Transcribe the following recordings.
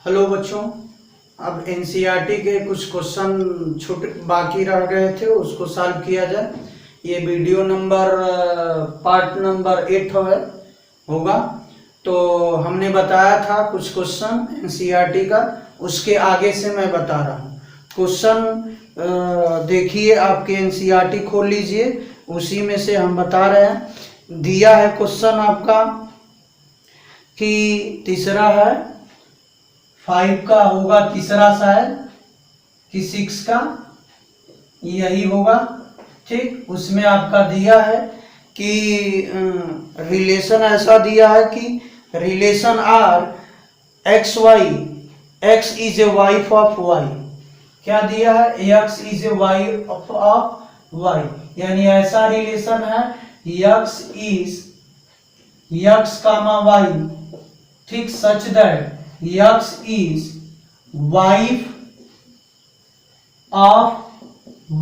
Hello बच्चों, अब NCERT के कुछ क्वेश्चन छूट बाकी रह गए थे, उसको सॉल्व किया जाए। ये वीडियो नंबर पार्ट नंबर 8 होगा। तो हमने बताया था कुछ क्वेश्चन एनसीईआरटी का, उसके आगे से मैं बता रहा हूँ क्वेश्चन। देखिए, आपके एनसीईआरटी खोल लीजिए, उसी में से हम बता रहे हैं। दिया है क्वेश्चन आपका कि तीसरा है 5 का होगा, तीसरा शायद कि 6 का यही होगा। ठीक, उसमें आपका दिया है कि रिलेशन ऐसा दिया है कि relation R X Y, X is a wife of Y. क्या दिया है? X is a wife of Y, यानी ऐसा रिलेशन है X is X comma Y, ठीक, such that X is wife of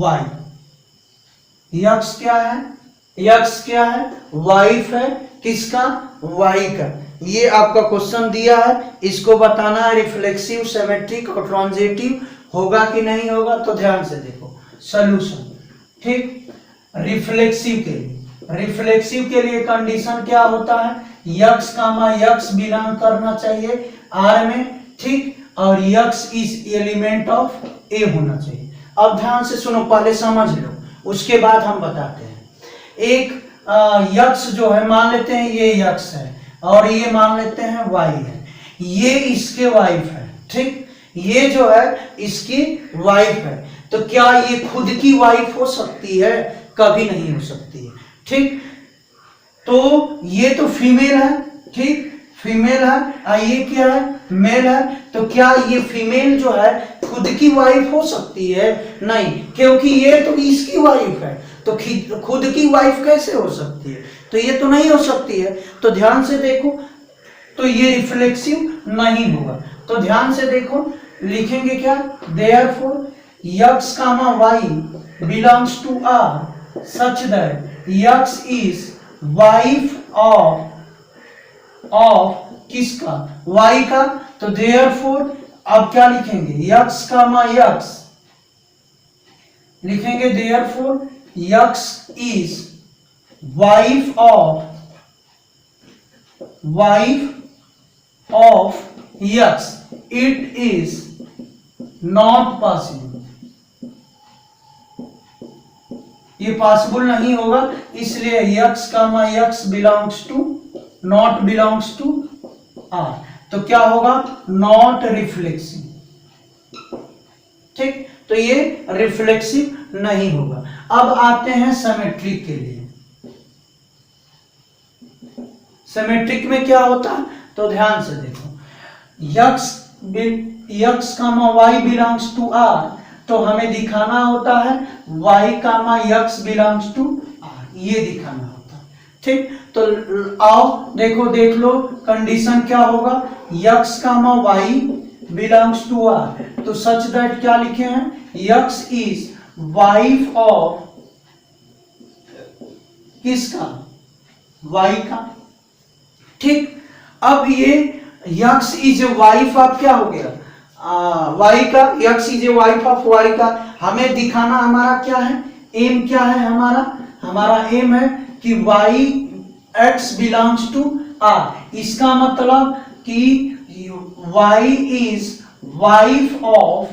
Y। X क्या है? X क्या है? वाइफ है किसका? Y का। ये आपका क्वेश्चन दिया है, इसको बताना है रिफ्लेक्सिव, सिमेट्रिक और ट्रांजिटिव होगा कि नहीं होगा। तो ध्यान से देखो सॉल्यूशन। ठीक, रिफ्लेक्सिव के लिए कंडीशन क्या होता है? X कामा X बिलोंग करना चाहिए R में, ठीक, और X is element of A होना चाहिए। अब ध्यान से सुनो, पहले समझ लो, उसके बाद हम बताते हैं। एक X जो है, मान लेते हैं ये X है और ये मान लेते हैं Y है, ये इसके वाइफ है। ठीक, ये जो है इसकी वाइफ है। तो क्या ये खुद की वाइफ हो सकती है? कभी नहीं हो सकती है। ठीक, तो ये तो फीमेल है, ठीक, फीमेल है, ये क्या है? मेल है। तो क्या ये फीमेल जो है खुद की वाइफ हो सकती है? नहीं, क्योंकि ये तो इसकी वाइफ है, तो खुद की वाइफ कैसे हो सकती है? तो ये तो नहीं हो सकती है। तो ध्यान से देखो, तो ये रिफ्लेक्सिव नहीं होगा। तो ध्यान से देखो, लिखेंगे क्या? Therefore x comma y belongs to R such that x is wife of किसका? Y का। तो देयरफॉर अब क्या लिखेंगे? x कामा x लिखेंगे, therefore x is wife of x, it is not possible. ये पॉसिबल नहीं होगा, इसलिए x comma x belongs to, not belongs to R। तो क्या होगा? Not reflexive. ठीक, तो ये रिफ्लेक्सिव नहीं होगा। अब आते हैं सिमेट्रिक के लिए। सिमेट्रिक में क्या होता है? तो ध्यान से देखो, x comma y belongs to R, तो हमें दिखाना होता है y comma x belongs to R, ये दिखाना होता है। ठीक, तो आओ देख लो कंडीशन क्या होगा? x comma y belongs to R, तो सच दैट क्या लिखे हैं? x इज वाइफ ऑफ किसका? y का। ठीक, अब ये x is a wife of क्या हो गया? y का। x is a wife of y का हमें दिखाना, हमारा क्या है? एम क्या है हमारा एम है कि y x belongs to R। इसका मतलब कि y इज वाइफ ऑफ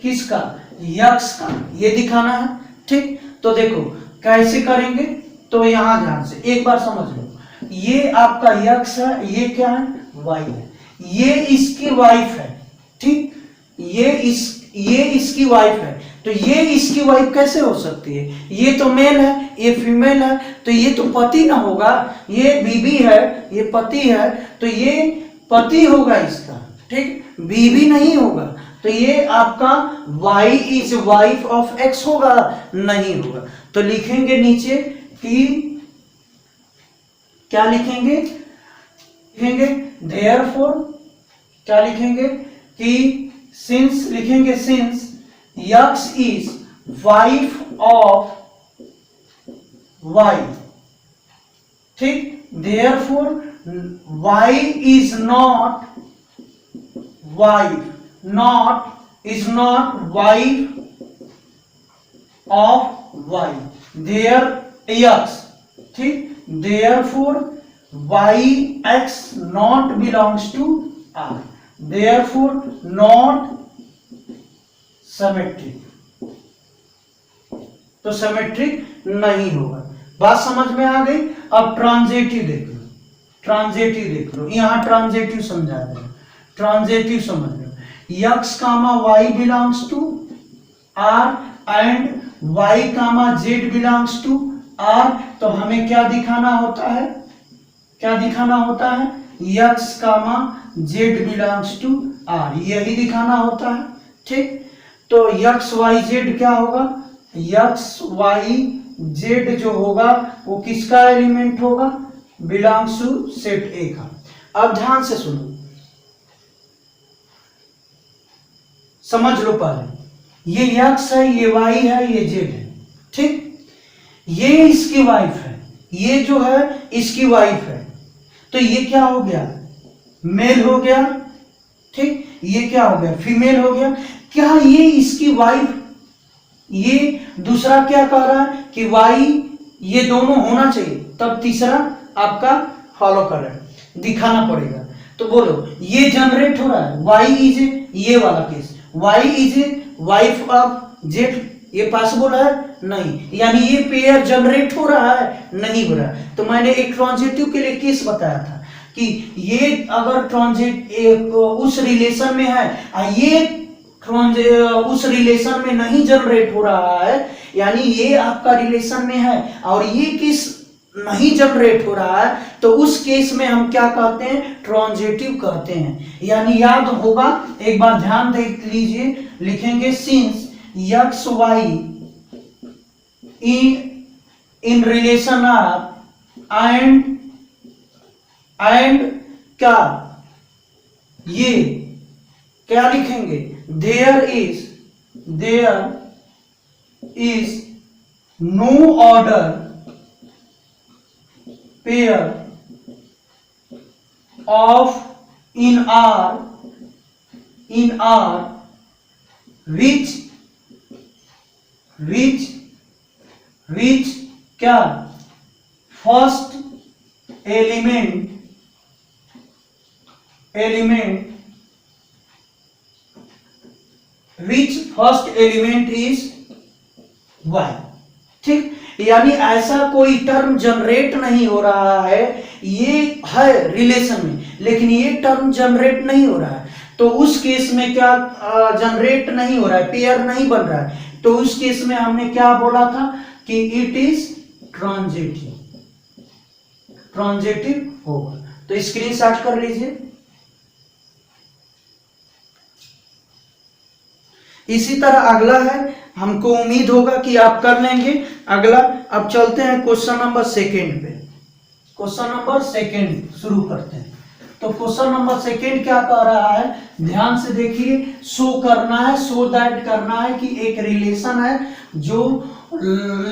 किसका? x का, ये दिखाना है। ठीक, तो देखो कैसे करेंगे। तो यहां ध्यान से एक बार समझ लो, ये आपका x है, ये क्या है? y है, ये इसकी वाइफ है। ठीक, ये इसकी वाइफ है। तो ये इसकी वाइफ कैसे हो सकती है? ये तो मेल है, ये फीमेल है, तो ये तो पति ना होगा। ये बीबी है, ये पति है, तो ये पति होगा इसका। ठीक, बीबी नहीं होगा। तो ये आपका y is wife of x होगा? नहीं होगा। तो लिखेंगे नीचे कि क्या लिखेंगे? देयरफॉर क्या लिखेंगे कि सिंस, लिखेंगे since x is wife of y, ठीक, therefore y is not wife, not is not wife of y, there x, ठीक, therefore yx not belongs to r, therefore not symmetric, तो सिमेट्रिक नहीं होगा। बात समझ में आ गई। अब ट्रांजिटिव देख लो, ट्रांजिटिव देख लो, यहां ट्रांजिटिव समझा दे, ट्रांजिटिव समझ लो, x comma y belongs to r and y comma z belongs to r, तो हमें क्या दिखाना होता है, क्या दिखाना होता है, x comma z belongs to r, यही दिखाना होता है, ठीक। तो x y z क्या होगा, x y z जो होगा वो किसका एलिमेंट होगा, बिलोंग्स टू सेट ए का। अब ध्यान से सुनो, समझ लो पहले, ये x है, ये y है, ये z है, ठीक, ये इसकी वाइफ है, ये जो है इसकी वाइफ है, तो ये क्या हो गया, मेल हो गया, ठीक, ये क्या हो गया, फीमेल हो गया। क्या ये इसकी वाइफ, ये दूसरा क्या कह रहा है कि वाई ये दोनों होना चाहिए, तब तीसरा आपका फॉलो कर रहा है, दिखाना पड़ेगा। तो बोलो ये जनरेट हो रहा है, वाई इज ये वाला केस, Y is wife of Z, ये पॉसिबल है नहीं, यानी ये पेयर जनरेट हो रहा है नहीं हो रहा है। तो मैंने एक ट्रांजिटिव के लिए केस बताया था कि ये अगर ट्रांजिट उस रिलेशन में है, ये उस रिलेशन में नहीं जनरेट हो रहा है, यानी ये आपका रिलेशन में है और ये केस नहीं जनरेट हो रहा है, तो उस केस में हम क्या कहते हैं, ट्रांजिटिव कहते हैं। यानी याद होगा, एक बार ध्यान देख लीजिए, लिखेंगे since X Y in relation of and क्या, ये क्या लिखेंगे, there is no order pair of in R which क्या, first element which first element is y, ठीक। यानी ऐसा कोई टर्म जनरेट नहीं हो रहा है, ये है रिलेशन में लेकिन ये टर्म जनरेट नहीं हो रहा है, तो उस केस में क्या जनरेट नहीं हो रहा है, पेयर नहीं बन रहा है, तो उस केस में हमने क्या बोला था कि इट इज ट्रांजिटिव होगा। तो स्क्रीनशॉट कर लीजिए। इसी तरह अगला है, हमको उम्मीद होगा कि आप कर लेंगे अगला। अब चलते हैं क्वेश्चन नंबर सेकेंड पे। क्वेश्चन नंबर सेकेंड शुरू करते हैं। तो क्वेश्चन नंबर सेकेंड क्या कह रहा है, ध्यान से देखिए, शो करना है, शो दैट करना है कि एक रिलेशन है जो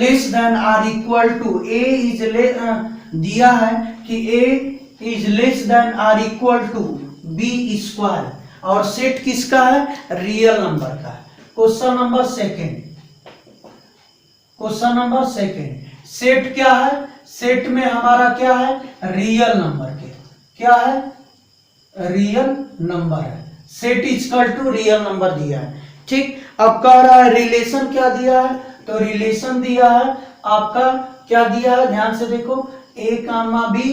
less than or equal to A is दिया है कि A is less than or equal to B square, और सेट किसका है, रियल नंबर का है। Question number second, question number second, set क्या है, सेट में हमारा क्या है, रियल नंबर के, क्या है, रियल नंबर है, set equal to real number दिया है, ठीक। अब कह रहा है रिलेशन क्या दिया है, तो रिलेशन दिया है आपका, क्या दिया है, ध्यान से देखो, ए कामा बी,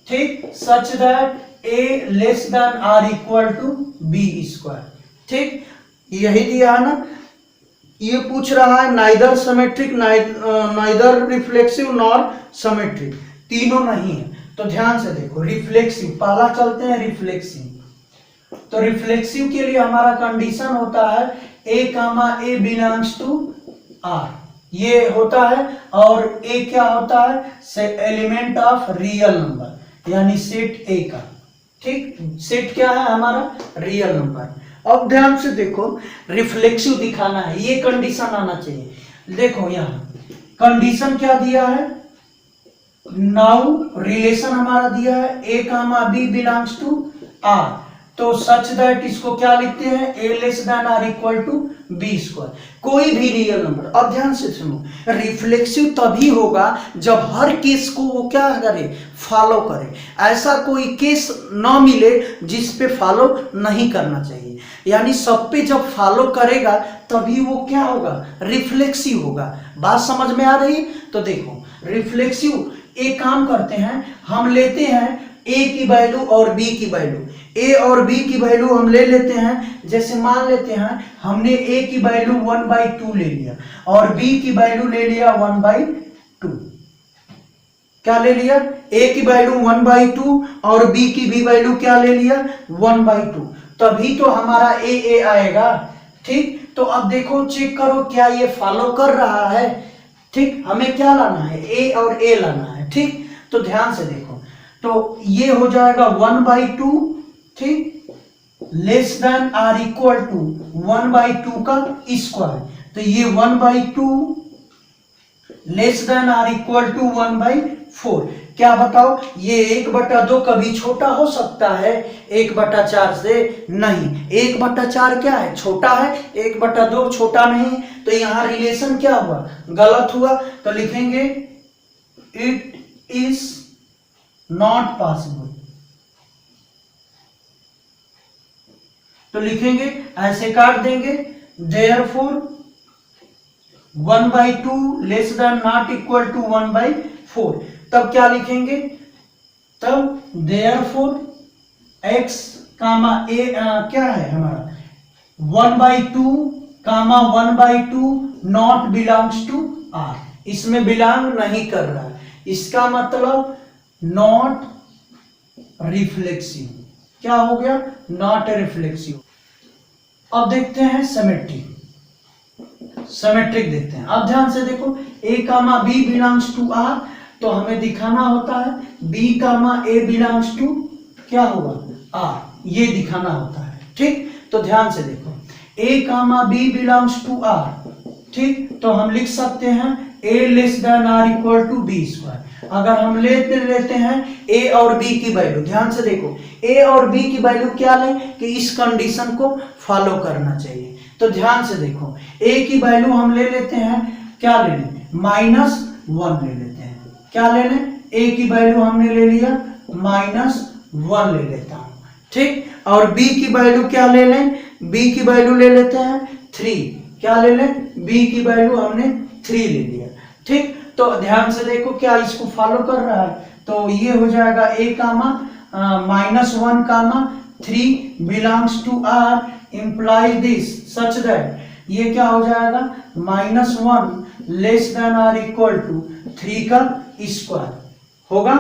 ठीक, such that A less than or equal to B square, ठीक, यही दिया है ना। ये पूछ रहा है neither symmetric neither reflexive nor symmetric, तीनों नहीं है। तो ध्यान से देखो, रिफ्लेक्सिव पहला चलते हैं, रिफ्लेक्सिव। तो रिफ्लेक्सिव के लिए हमारा कंडीशन होता है ए कामा ए बिलोंग्स टू आर, ये होता है, और ए क्या होता है, एलिमेंट ऑफ रियल नंबर, यानी सेट ए का, ठीक, सेट क्या है हमारा, रियल नंबर। अब ध्यान से देखो, रिफ्लेक्सिव दिखाना है, ये कंडीशन आना चाहिए। देखो यहाँ कंडीशन क्या दिया है, नाउ रिलेशन हमारा दिया है ए comma B belongs to are, तो सच दैट इसको क्या लिखते हैं, a less than or equal to B square, कोई भी रियल नंबर। अब ध्यान से सुनो, रिफ्लेक्सिव तभी होगा जब हर केस को वो क्या करे, फॉलो करे। ऐसा कोई केस ना मिले जिस पे फॉलो नहीं करना चाहिए, यानी सब पे जब फॉलो करेगा तभी वो क्या होगा, रिफ्लेक्सिव होगा। बात समझ में आ रही है? तो देखो रिफ्लेक्सिव, एक काम करते हैं, हम लेते हैं a की वैल्यू और b की वैल्यू, a और b की वैल्यू हम ले लेते हैं। जैसे मान लेते हैं हमने a की वैल्यू 1/2 ले लिया और b की वैल्यू ले लिया 1/2। क्या ले लिया, a की वैल्यू 1/2 और b की भी वैल्यू क्या ले लिया, 1/2, तभी तो हमारा a आएगा। ठीक, तो अब देखो चेक करो क्या ये फॉलो कर रहा है। ठीक, हमें क्या लाना है, a और a लाना है। ठीक, तो ध्यान से देखो, तो ये हो जाएगा 1/2, ठीक, less than or equal to 1/2 का स्क्वायर, तो ये 1/2 less than or equal to 1/4। क्या बताओ, ये 1/2 कभी छोटा हो सकता है 1/4 से? नहीं, 1/4 क्या है, छोटा है, 1/2 छोटा नहीं। तो यहां रिलेशन क्या हुआ, गलत हुआ। तो लिखेंगे इट इज नॉट पॉसिबल, तो लिखेंगे ऐसे काट देंगे, therefore 1/2 less than not equal to 1/4। तब क्या लिखेंगे, तब देयरफॉर x कामा a क्या है हमारा 1/2 कामा 1/2 नॉट बिलोंग्स टू r, इसमें बिलोंग नहीं कर रहा है, इसका मतलब नॉट रिफ्लेक्सिव। क्या हो गया, नॉट रिफ्लेक्सिव। अब देखते हैं सिमेट्रिक, सिमेट्रिक देखते हैं। अब ध्यान से देखो, a comma b belongs to r, तो हमें दिखाना होता है b comma a belongs to क्या होगा, r, ये दिखाना होता है। ठीक, तो ध्यान से देखो, a comma b belongs to r, ठीक, तो हम लिख सकते हैं a less than or equal to B square. अगर हम लेते हैं a और b की वैल्यू, ध्यान से देखो a और b की वैल्यू क्या लें कि इस कंडीशन को फॉलो करना चाहिए। तो ध्यान से देखो, a की वैल्यू हम ले लेते हैं, क्या ले लें, -1 ले लेते हैं। क्या ले लें, a की वैल्यू हमने ले लिया -1 ले लेता हूं। ठीक, और b की वैल्यू क्या ले लें, b की वैल्यू ले लेते हैं 3। क्या ले लें, b की वैल्यू हमने 3 ले लिया। ठीक, तो ध्यान से देखो क्या इसको फॉलो कर रहा है, तो ये हो जाएगा a comma -1 comma 3 belongs to r imply this such that, ये क्या हो जाएगा -1 less than or equal to 3 का स्क्वायर होगा।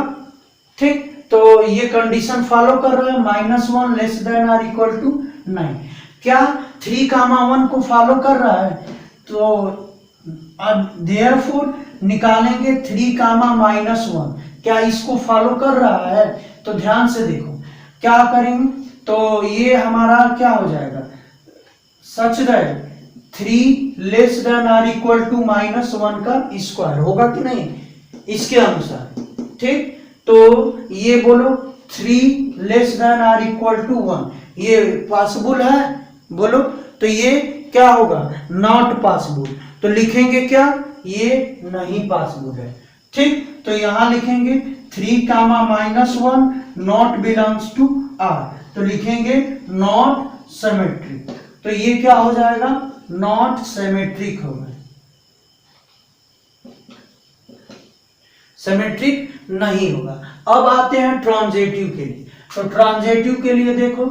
ठीक, तो ये कंडीशन फॉलो कर रहा है, -1 less than or equal to 9। क्या 3 कामा 1 को फॉलो कर रहा है, तो अब देयरफॉर निकालेंगे 3 कामा -1, क्या इसको फॉलो कर रहा है। तो ध्यान से देखो क्या करेंगे, तो ये हमारा क्या हो जाएगा, such that 3 less than or equal to -1 का स्क्वायर होगा कि नहीं, इसके अनुसार। ठीक, तो ये बोलो 3 less than or equal to 1, ये पॉसिबल है बोलो, तो ये क्या होगा, नॉट पॉसिबल। तो लिखेंगे क्या, ये नहीं पॉसिबल है। ठीक, तो यहां लिखेंगे 3 कामा -1 नॉट बिलोंग्स टू r, तो लिखेंगे नॉट सिमेट्रिक। तो ये क्या हो जाएगा, नॉट सिमेट्रिक होगा, सिमेट्रिक नहीं होगा। अब आते हैं ट्रांजिटिव के लिए। तो ट्रांजिटिव के लिए देखो,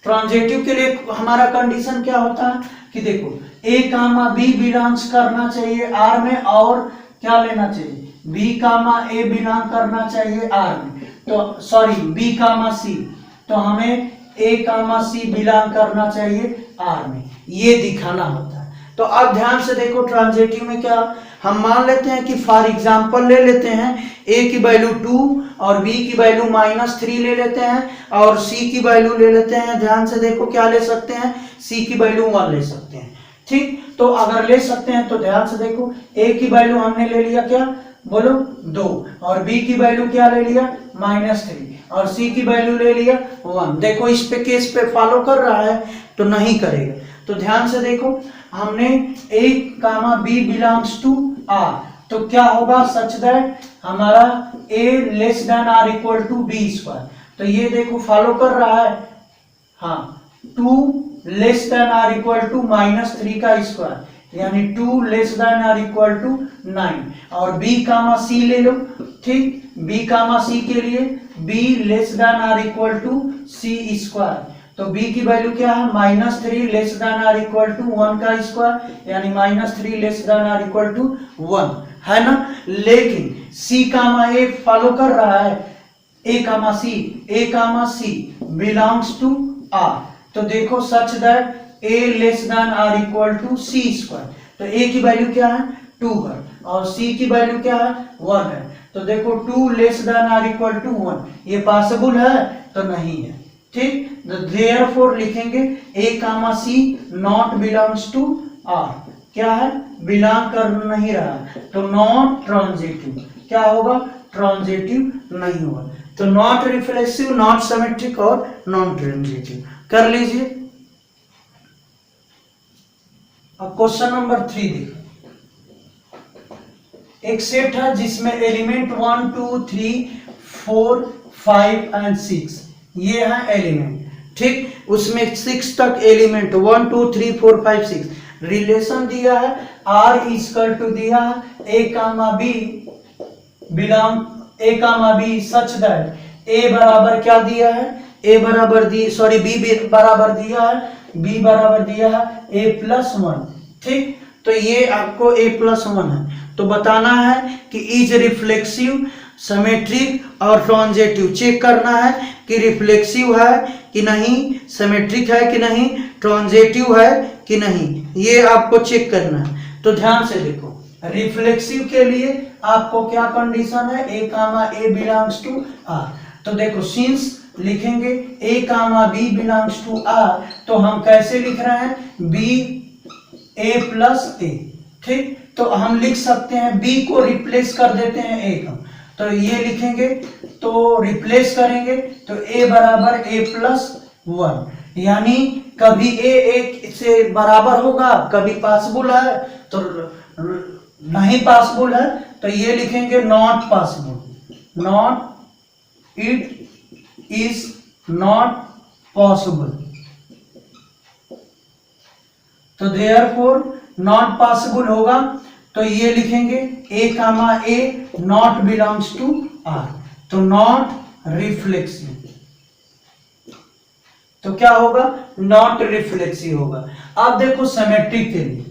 ट्रांजिटिव के लिए हमारा कंडीशन क्या होता है कि देखो a कामा b बिलोंग्स करना चाहिए r में, और क्या लेना चाहिए, b कामा a बिलोंग करना चाहिए r में, तो सॉरी b कामा c, तो हमें a कामा c बिलोंग करना चाहिए r में, ये दिखाना होता है। तो अब ध्यान से देखो ट्रांजिटिव में क्या, हम मान लेते हैं कि फॉर एग्जांपल ले लेते हैं a की वैल्यू 2 और b की वैल्यू -3 ले लेते हैं और c की वैल्यू ले लेते हैं। ध्यान से देखो क्या ले सकते हैं, c की वैल्यू 1 ले सकते हैं। ठीक, तो अगर ले सकते हैं तो ध्यान से देखो, ए की वैल्यू हमने ले लिया क्या, बोलो 2, और बी की वैल्यू क्या ले लिया -3, और सी की वैल्यू ले लिया 1। देखो इस पे केस पे फॉलो कर रहा है तो नहीं करेगा। तो ध्यान से देखो, हमने a comma b belongs to r, तो क्या होगा सच दैट हमारा a less than or equal to B square. तो ये देखो फॉलो कर रहा है, हाँ 2 less than or equal to -3 का स्क्वायर, यानी 2 less than or equal to 9। और b कामा c ले लो, ठीक, b कामा c के लिए b less than or equal to c square. तो b की वैल्यू क्या है -3 less than or equal to 1 का स्क्वायर, यानी -3 less than or equal to 1 है ना। लेकिन c कामा a फॉलो कर रहा है, a comma c belongs to r। तो देखो such that a less than or equal to c square. तो a की वैल्यू क्या है 2 है, और c की वैल्यू क्या है 1 है। तो देखो 2 less than or equal to 1, ये पॉसिबल है तो नहीं है, ठीक। देयरफॉर लिखेंगे a comma c not belongs to r, क्या है बिलोंग कर नहीं रहा है, तो नॉट ट्रांजिटिव, क्या होगा ट्रांजिटिव नहीं होगा। तो नॉट रिफ्लेक्सिव, नॉट सिमेट्रिक और नॉन ट्रांजिटिव कर लीजिए। अब क्वेश्चन नंबर 3 देखिए, एक सेट है जिसमें एलिमेंट 1 2 3 4 5 एंड 6 ये है एलिमेंट, ठीक। उसमें 6 तक एलिमेंट 1 2 3 4 5 6 रिलेशन दिया है, r इक्वल टू दिया है a comma b belong a comma b such that a बराबर क्या दिया है, a बराबर दी सॉरी b बराबर दिया है, b बराबर दिया है a+1, ठीक। तो ये आपको a+1 है, तो बताना है कि इज रिफ्लेक्सिव, सिमेट्रिक और ट्रांजिटिव। चेक करना है कि रिफ्लेक्सिव है कि नहीं, सिमेट्रिक है कि नहीं, ट्रांजिटिव है कि नहीं, ये आपको चेक करना है। तो ध्यान से देखो, रिफ्लेक्सिव के लिए आपको क्या कंडीशन है, a comma a belongs to r। तो देखो सिंस लिखेंगे a comma b belongs to r, तो हम कैसे लिख रहे हैं b a+a, ठीक। तो हम लिख सकते हैं b को रिप्लेस कर देते हैं a का, तो ये लिखेंगे, तो रिप्लेस करेंगे तो a बराबर a+1, यानी कभी a एक से बराबर होगा, कभी पॉसिबल है तो नहीं पॉसिबल है, तो ये लिखेंगे not possible, not it is not possible. तो देयरफॉर नॉट पॉसिबल होगा, तो ये लिखेंगे a comma a not belongs to r, तो नॉट रिफ्लेक्सिव, तो क्या होगा नॉट रिफ्लेक्सिव होगा। अब देखो सिमेट्रिक के लिए,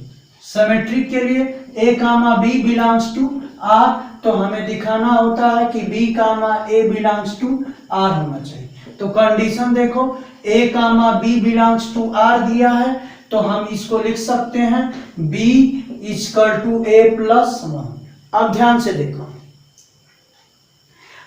सिमेट्रिक के लिए a comma b belongs to r, तो हमें दिखाना होता है कि b comma a belongs to r होना चाहिए। तो कंडीशन देखो, a comma b belongs to r दिया है, तो हम इसको लिख सकते हैं b इक्वल टू a+1। अब ध्यान से देखो,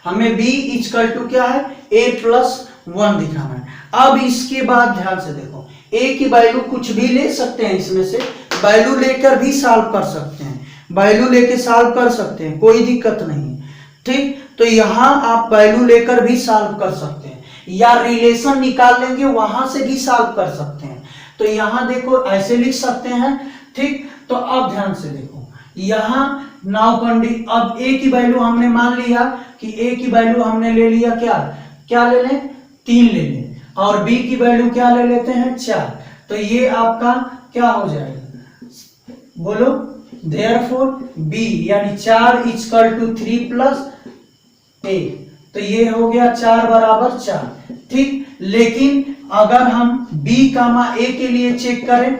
हमें b इक्वल टू क्या है a+1 दिखाना है। अब इसके बाद ध्यान से देखो, a की वैल्यू कुछ भी ले सकते हैं, इसमें से वैल्यू लेकर भी सॉल्व कर सकते हैं, वैल्यू लेके सॉल्व कर सकते हैं, कोई दिक्कत नहीं, ठीक। तो यहां आप वैल्यू लेकर भी सॉल्व कर सकते हैं, या रिलेशन निकाल लेंगे वहां से भी सॉल्व कर सकते हैं। तो यहां देखो ऐसे लिख सकते हैं, ठीक। तो अब ध्यान से देखो, यहां नाउ अब a की वैल्यू हमने मान लिया कि a की वैल्यू हमने ले लिया क्या ले लें 3 ले लें, और b की वैल्यू क्या ले लेते हैं 4। तो ये आपका क्या हो जाएगा बोलो, देयरफॉर b यानी 4 इक्वल टू 3 प्लस a, तो ये हो गया 4 बराबर 4, ठीक। लेकिन अगर हम b कामा a के लिए चेक करें,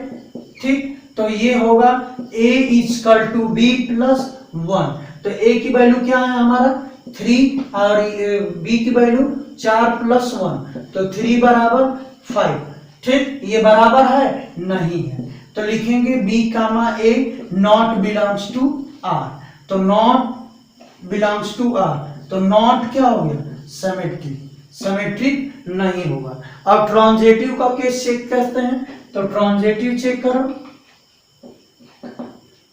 ठीक, तो ये होगा a इक्वल टू b+1। तो a की वैल्यू क्या है हमारा 3, और b की वैल्यू 4 + 1, तो 3 बराबर 5, ठीक। ये बराबर है नहीं है, तो लिखेंगे b comma a not belongs to r। तो नॉट बिलोंग्स टू r, तो नॉट क्या हो गया सिमेट्रिक, सिमेट्रिक नहीं होगा। अब ट्रांजिटिव का केस चेक करते हैं, तो ट्रांजिटिव चेक करो,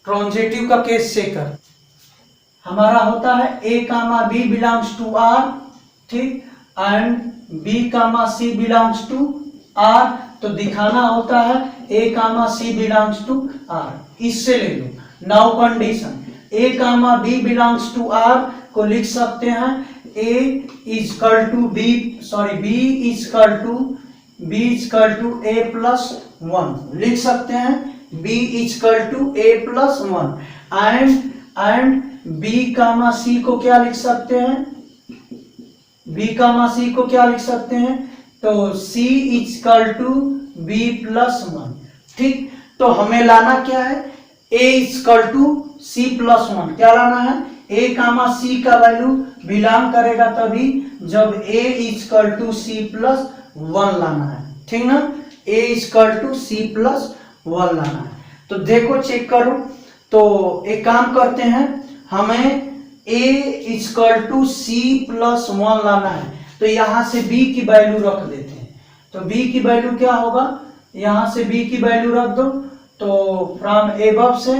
ट्रांजिटिव का केस चेक कर। हमारा होता है a comma b belongs to r, ठीक, and b comma c belongs to r। तो दिखाना होता है a comma c belongs to r। इससे ले लो now condition a comma b belongs to r को लिख सकते हैं a is equal to b, sorry b is equal to a plus 1 लिख सकते हैं, b is equal to a plus 1 and b comma c को क्या लिख सकते हैं, b कामा c को क्या लिख सकते हैं, तो c is equal to b plus 1, ठीक। तो हमें लाना क्या है, a is equal to c plus 1, क्या लाना है, a कामा c का वैल्यू बिलोंग करेगा तभी जब a is equal to c plus 1 लाना है, ठीक ना, a is equal to c plus 1 लाना है। तो देखो चेक करो, तो एक काम करते हैं, हमें a is equal to c plus 1 लाना है, तो यहां से b की वैल्यू रख देते हैं। तो b की वैल्यू क्या होगा, यहां से b की वैल्यू रख दो, तो फ्रॉम एबव से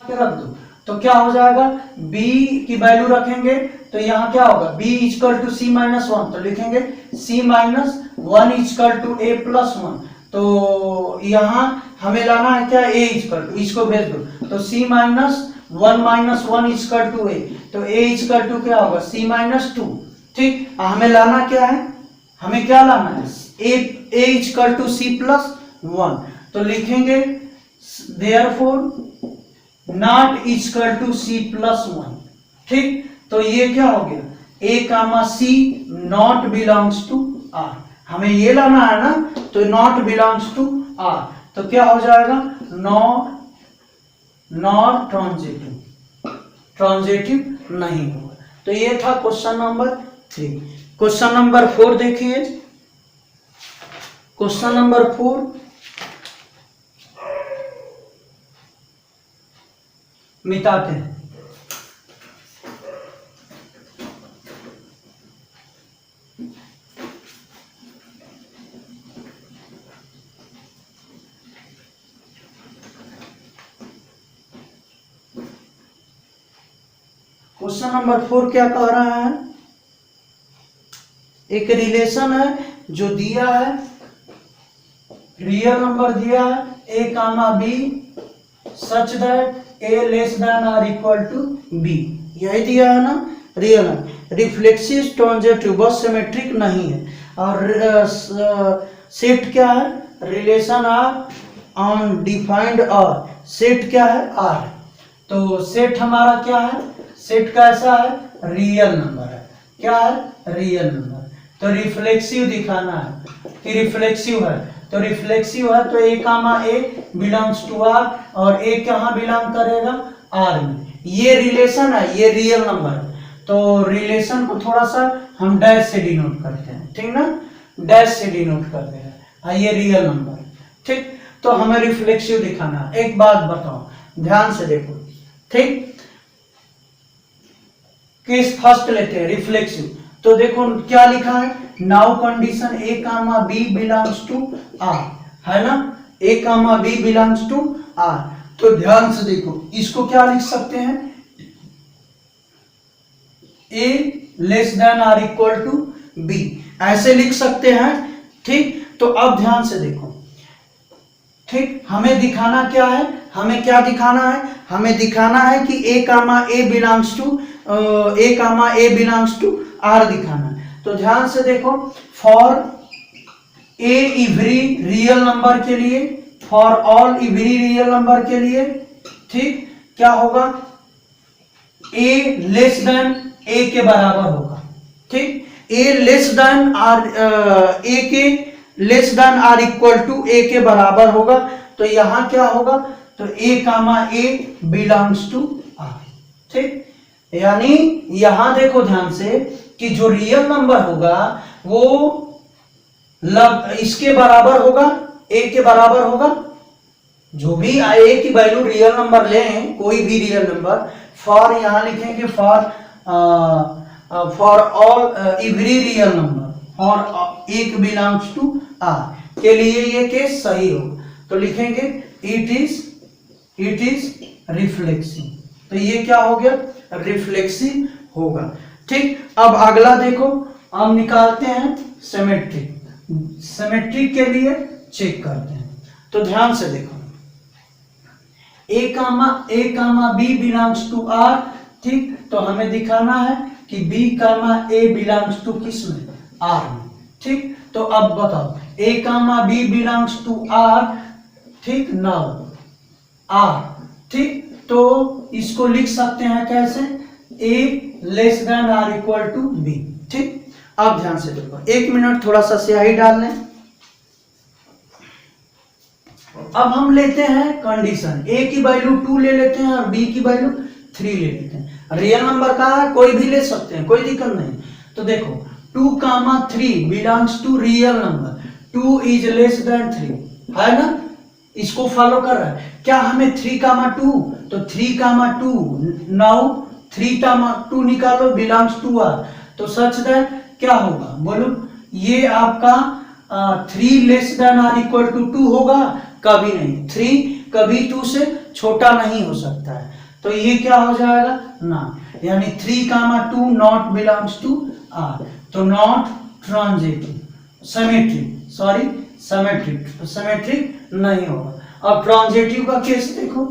रख दो, तो क्या हो जाएगा, b की वैल्यू रखेंगे तो यहाँ क्या होगा, b is equal to c minus 1, तो लिखेंगे c minus 1 is equal to a plus 1। तो यहाँ हमें लाना है क्या, a इजकल टू, इसको भेज दो, तो c minus 1 is equal to a, तो a इजकल टू क्या होगा, c माइनस 2, ठीक। हमें लाना क्या है, हमें क्या लाना है, a is equal to c plus 1, तो लिखेंगे therefore not is equal to c plus 1, ठीक। तो ये क्या हो गया, a comma c not belongs to r, हमें ये लाना है ना, तो नॉट बिलोंग्स टू r, तो क्या हो जाएगा, नॉट ट्रांजिटिव नहीं होगा। तो ये था क्वेश्चन नंबर 3। क्वेश्चन नंबर 4 देखिए, क्वेश्चन नंबर 4 मिटाते हैं। क्वेश्चन नंबर 4 क्या कह रहा है, एक रिलेशन है जो दिया है, रियल नंबर दिया है a comma b such that a less than और इक्वल टू b, यही दिया है ना, रियल है, रिफ्लेक्सिव ट्रांजिटिव बस सिमेट्रिक नहीं है, और सेट क्या है, रिलेशन आर ऑन डिफाइंड और सेट क्या है, आर। तो सेट हमारा क्या है, सेट कैसा है, रियल नंबर है, क्या है, रियल नंबर। तो रिफ्लेक्सिव दिखाना है कि रिफ्लेक्सिव है, तो रिफ्लेक्सिव है तो a comma a belongs to r, और a कहाँ बिलोंग करेगा, r में। ये रिलेशन है, ये रियल नंबर है, तो रिलेशन को थोड़ा सा हम डैश से डिनोट करते हैं, ठीक ना, डैश से डिनोट करते हैं, ये रियल नंबर है, ठीक। तो हमें रिफ्लेक्सिव दिखाना है। एक बात बताओ, ध्यान से देखो, ठीक, केस फर्स्ट लेते हैं रिफ्लेक्सिव। तो देखो क्या लिखा है, now condition a comma b belongs to r, है ना, a comma b belongs to r। तो ध्यान से देखो, इसको क्या लिख सकते हैं, a लेस देन और इक्वल टू b, ऐसे लिख सकते हैं, ठीक। तो अब ध्यान से देखो, ठीक, हमें दिखाना क्या है, हमें क्या दिखाना है, हमें दिखाना है कि a comma a belongs to r दिखाना है। तो ध्यान से देखो, for a every real number के लिए, for all every real number के लिए, ठीक, क्या होगा, a लेस देन a के बराबर होगा, ठीक, a less than r, a के less than or equal to a के बराबर होगा। तो यहां क्या होगा, तो a comma a belongs to r, ठीक। यानी यहां देखो ध्यान से कि जो रियल नंबर होगा वो इसके बराबर होगा, a के बराबर होगा, जो भी a की वैल्यू रियल नंबर लें, कोई भी रियल नंबर, फॉर यहां लिखेंगे for all every real number, for एक बिलोंग्स टू r के लिए ये केस सही होगा। तो लिखेंगे it is it is reflexive. तो ये क्या हो गया, रिफ्लेक्सिव होगा। ठीक, अब अगला देखो, हम निकालते हैं सिमेट्रिक। सिमेट्रिक के लिए चेक करते हैं, तो ध्यान से देखो, a comma B belongs to r. ठीक, तो हमें दिखाना है कि b comma a belongs to किस में, आर में। ठीक, तो अब बताओ, a comma B belongs to r. ठीक, नाउ आर। ठीक, तो इसको लिख सकते हैं कैसे, a less than or equal to b. ठीक, अब ध्यान से देखो, 1 मिनट थोड़ा सा स्याही डाल लें। अब हम लेते हैं कंडीशन, ए की वैल्यू 2 ले लेते हैं और बी की वैल्यू 3 ले लेते हैं। रियल नंबर का है, कोई भी ले सकते हैं, कोई दिक्कत नहीं। तो देखो 2 comma 3 belongs to real number, 2 is less than 3, है ना, इसको फॉलो कर रहा है। क्या हमें 3 कामा 2, तो 3 कामा 2, नाउ 3 कामा 2 निकालो, बिलोंग्स टू आर, तो सच दैट क्या होगा, बोलो, ये आपका 3 less than or equal to 2 होगा, कभी नहीं। 3 कभी 2 से छोटा नहीं हो सकता है, तो ये क्या हो जाएगा ना, यानी 3 comma 2 not belongs to are, तो not transitive, symmetric, sorry symmetric, तो सिमेट्रिक नहीं होगा। अब ट्रांजिटिव का केस देखो,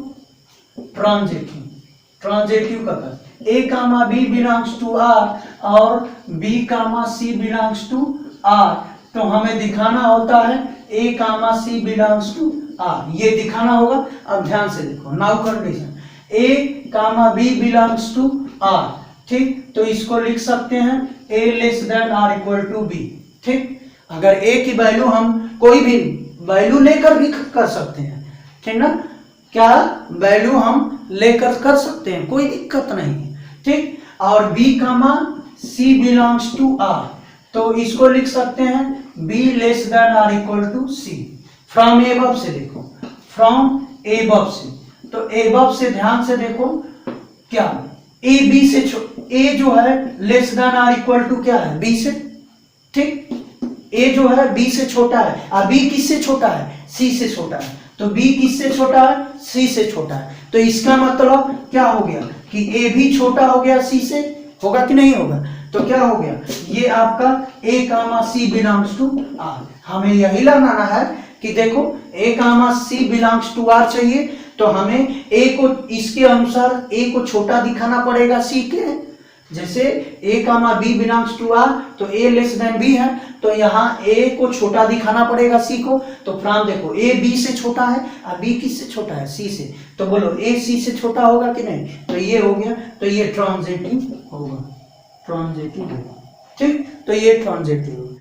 ट्रांजिटिव का case, a comma B belongs to r और B comma C belongs to are, तो हमें दिखाना होता है ए comma C belongs to r, ये दिखाना होगा। अब ध्यान से देखो, now condition, a comma B belongs to r. ठीक, तो इसको लिख सकते हैं a less than or equal to b. ठीक, अगर ए की वैल्यू हम कोई भी वैल्यू लेकर भी कर सकते हैं, ठीक ना, क्या वैल्यू हम लेकर कर सकते हैं, कोई दिक्कत नहीं है। ठीक, और B comma C belongs to are, तो इसको लिख सकते हैं B less than or equal to C. From above से देखो, फ्रॉम एबव से, तो एबव से ध्यान से देखो, क्या ए बी से ए जो है less than or equal to क्या है, बी से। ठीक, ए जो है बी से छोटा है, और बी किससे छोटा है, सी से छोटा है, तो बी किससे छोटा है, सी से छोटा है, तो इसका मतलब क्या हो गया कि ए भी छोटा हो गया सी से, होगा कि नहीं होगा, तो क्या हो गया, ये आपका ए comma C belongs to are. हमें यही लगाना है कि देखो a comma C belongs to are चाहिए, तो हमें ए को इसके अनुसार ए को छोटा दिखाना पड़ेगा सी के, जैसे ए comma B belongs to are, तो ए लेस देन बी है, तो यहाँ ए को छोटा दिखाना पड़ेगा सी को, तो फ्रॉम देखो ए बी से छोटा है और बी किससे छोटा है, सी से, तो बोलो ए सी से छोटा होगा कि नहीं, तो ये हो गया, तो ये ट्रांजिटिव होगा, ट्रांजिटिव होगा। ठीक, तो ये ट्रांजिटिव होगा।